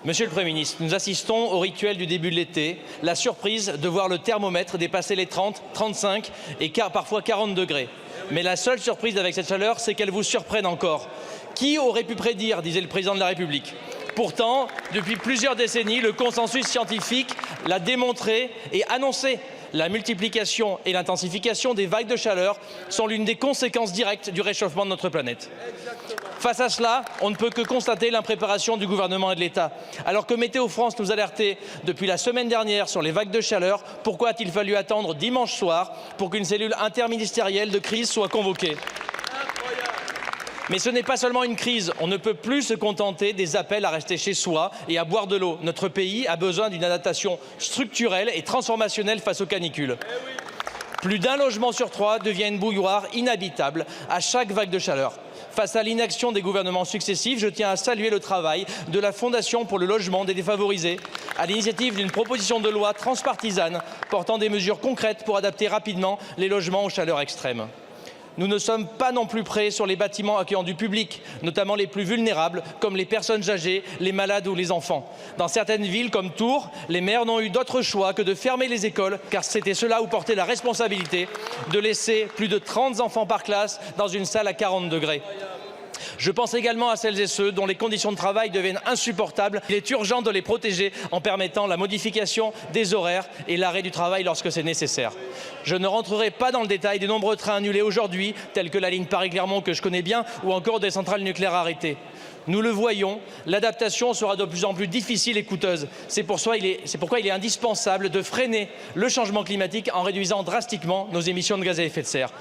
Monsieur le Premier ministre, nous assistons au rituel du début de l'été, la surprise de voir le thermomètre dépasser les 30, 35 et parfois 40 degrés. Mais la seule surprise avec cette chaleur, c'est qu'elle vous surprenne encore. Qui aurait pu prédire, disait le président de la République? Pourtant, depuis plusieurs décennies, le consensus scientifique l'a démontré et annoncé. La multiplication et l'intensification des vagues de chaleur sont l'une des conséquences directes du réchauffement de notre planète. Face à cela, on ne peut que constater l'impréparation du gouvernement et de l'État. Alors que Météo France nous alertait depuis la semaine dernière sur les vagues de chaleur, pourquoi a-t-il fallu attendre dimanche soir pour qu'une cellule interministérielle de crise soit convoquée? Mais ce n'est pas seulement une crise, on ne peut plus se contenter des appels à rester chez soi et à boire de l'eau. Notre pays a besoin d'une adaptation structurelle et transformationnelle face aux canicules. Plus d'un logement sur 3 devient une bouilloire inhabitable à chaque vague de chaleur. Face à l'inaction des gouvernements successifs, je tiens à saluer le travail de la Fondation pour le logement des défavorisés, à l'initiative d'une proposition de loi transpartisane portant des mesures concrètes pour adapter rapidement les logements aux chaleurs extrêmes. Nous ne sommes pas non plus prêts sur les bâtiments accueillant du public, notamment les plus vulnérables, comme les personnes âgées, les malades ou les enfants. Dans certaines villes comme Tours, les maires n'ont eu d'autre choix que de fermer les écoles, car c'était cela où portait la responsabilité de laisser plus de 30 enfants par classe dans une salle à 40 degrés. Je pense également à celles et ceux dont les conditions de travail deviennent insupportables. Il est urgent de les protéger en permettant la modification des horaires et l'arrêt du travail lorsque c'est nécessaire. Je ne rentrerai pas dans le détail des nombreux trains annulés aujourd'hui, tels que la ligne Paris-Clermont que je connais bien, ou encore des centrales nucléaires arrêtées. Nous le voyons, l'adaptation sera de plus en plus difficile et coûteuse. C'est pourquoi il est indispensable de freiner le changement climatique en réduisant drastiquement nos émissions de gaz à effet de serre.